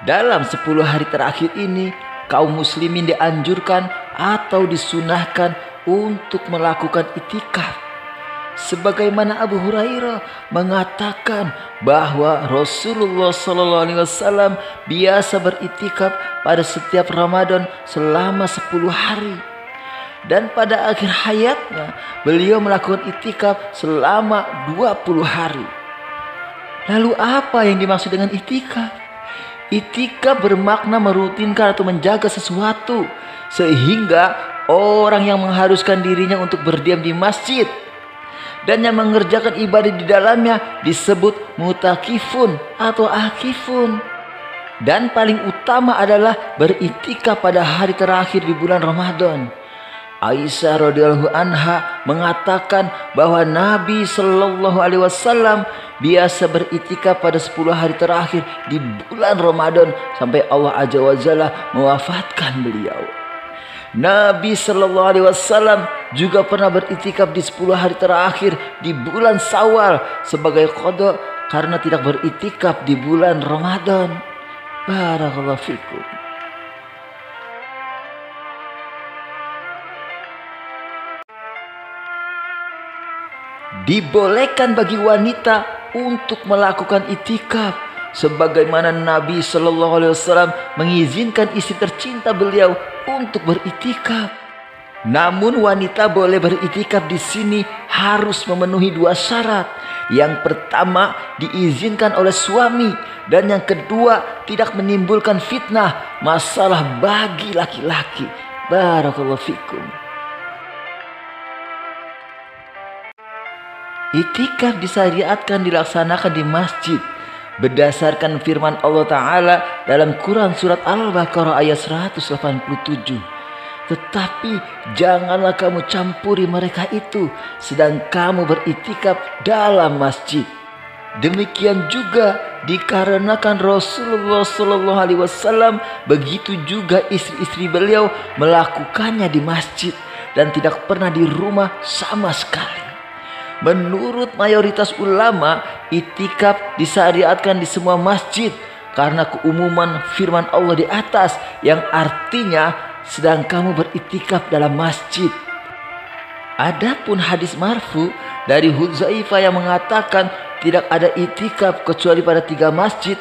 Dalam 10 hari terakhir ini, kaum muslimin dianjurkan atau disunahkan untuk melakukan itikaf. Sebagaimana Abu Hurairah mengatakan bahwa Rasulullah SAW biasa beritikaf pada setiap Ramadan selama 10 hari. Dan pada akhir hayatnya beliau melakukan itikaf selama 20 hari. Lalu apa yang dimaksud dengan itikaf? Itikaf bermakna merutinkan atau menjaga sesuatu sehingga orang yang mengharuskan dirinya untuk berdiam di masjid dan yang mengerjakan ibadah di dalamnya disebut mutakifun atau akifun. Dan paling utama adalah beritikaf pada hari terakhir di bulan Ramadan. Aisyah radhiyallahu anha mengatakan bahwa Nabi sallallahu alaihi wasallam biasa beritikaf pada 10 hari terakhir di bulan Ramadan sampai Allah Azza wa Jalla mewafatkan beliau. Nabi sallallahu alaihi wasallam juga pernah beritikaf di 10 hari terakhir di bulan Syawal sebagai qada karena tidak beritikaf di bulan Ramadan. Barakallahu fikum. Dibolehkan bagi wanita untuk melakukan itikaf sebagaimana Nabi sallallahu alaihi wasallam mengizinkan istri tercinta beliau untuk beritikaf. Namun wanita boleh beritikaf di sini harus memenuhi 2 syarat. Yang pertama, diizinkan oleh suami, dan yang kedua, tidak menimbulkan fitnah masalah bagi laki-laki. Barakallahu fikum. Itikaf disyariatkan dilaksanakan di masjid berdasarkan firman Allah Ta'ala dalam Quran surat Al-Baqarah ayat 187. Tetapi janganlah kamu campuri mereka itu sedang kamu beritikaf dalam masjid. Demikian juga dikarenakan Rasulullah SAW begitu juga istri-istri beliau melakukannya di masjid dan tidak pernah di rumah sama sekali. Menurut mayoritas ulama, itikaf disyariatkan di semua masjid karena keumuman firman Allah di atas yang artinya sedang kamu beritikaf dalam masjid. Adapun hadis marfu dari Hudzaifah yang mengatakan tidak ada itikaf kecuali pada 3 masjid,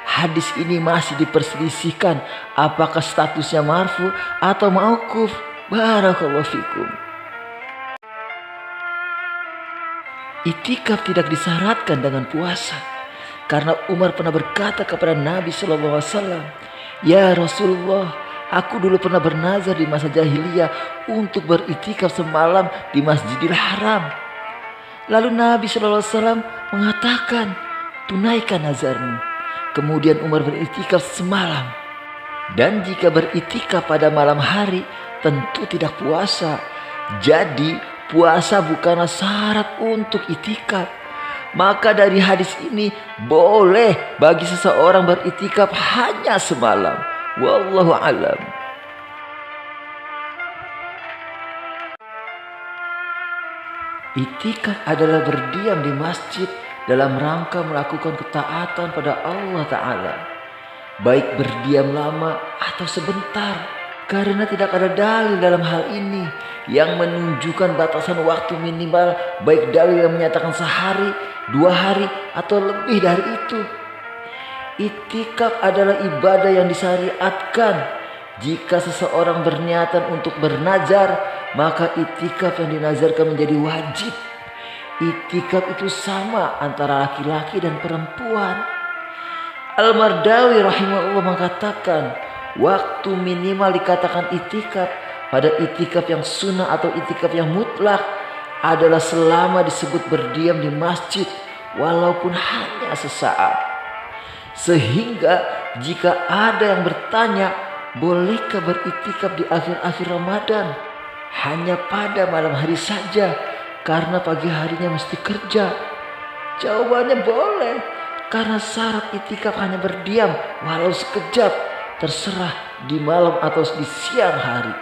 hadis ini masih diperselisihkan apakah statusnya marfu atau mauquf. Barakallahu fikum. Itikaf tidak disyaratkan dengan puasa karena Umar pernah berkata kepada Nabi SAW, "Ya Rasulullah, aku dulu pernah bernazar di masa jahiliyah untuk beritikaf semalam di Masjidil Haram." Lalu Nabi SAW mengatakan, "Tunaikan nazarmu." Kemudian Umar beritikaf semalam. Dan jika beritikaf pada malam hari tentu tidak puasa. Jadi puasa bukanlah syarat untuk itikaf. Maka dari hadis ini boleh bagi seseorang beritikaf hanya semalam. Wallahu alam. Itikaf adalah berdiam di masjid dalam rangka melakukan ketaatan pada Allah Ta'ala, baik berdiam lama atau sebentar, karena tidak ada dalil dalam hal ini yang menunjukkan batasan waktu minimal, baik dalil yang menyatakan sehari, 2 hari, atau lebih dari itu. Itikaf adalah ibadah yang disyariatkan. Jika seseorang berniatan untuk bernazar, maka itikaf yang dinazarkan menjadi wajib. Itikaf itu sama antara laki-laki dan perempuan. Al-Mardawi rahimahullah mengatakan, waktu minimal dikatakan itikaf pada itikaf yang sunnah atau itikaf yang mutlak adalah selama disebut berdiam di masjid walaupun hanya sesaat. Sehingga jika ada yang bertanya, bolehkah beritikaf di akhir-akhir Ramadan hanya pada malam hari saja karena pagi harinya mesti kerja? Jawabannya boleh, karena syarat itikaf hanya berdiam walau sekejap, terserah di malam atau di siang hari.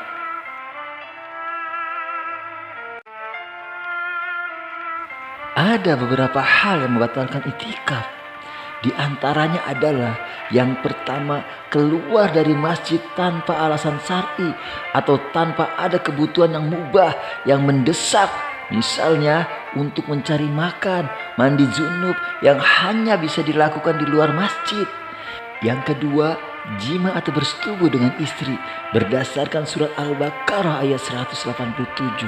Ada beberapa hal yang membatalkan itikaf. Di antaranya adalah yang pertama, keluar dari masjid tanpa alasan syar'i atau tanpa ada kebutuhan yang mubah yang mendesak. Misalnya untuk mencari makan, mandi junub yang hanya bisa dilakukan di luar masjid. Yang kedua, jima atau bersetubuh dengan istri berdasarkan surat Al-Baqarah ayat 187.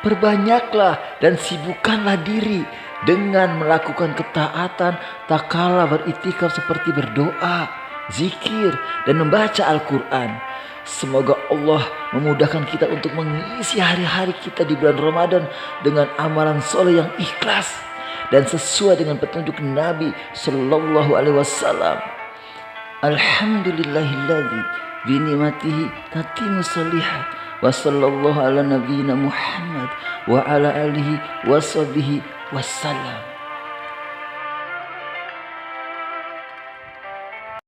Perbanyaklah dan sibukkanlah diri dengan melakukan ketaatan tak kala beriktikaf seperti berdoa, zikir, dan membaca Al-Quran. Semoga Allah memudahkan kita untuk mengisi hari-hari kita di bulan Ramadan dengan amalan soleh yang ikhlas dan sesuai dengan petunjuk Nabi Sallallahu Alaihi Wasallam. Alhamdulillahilladzi binikmatihi tatimmu shalihat. Wa sallallahu ala nabiyyina Muhammad wa ala alihi wa sahbihi wassalam.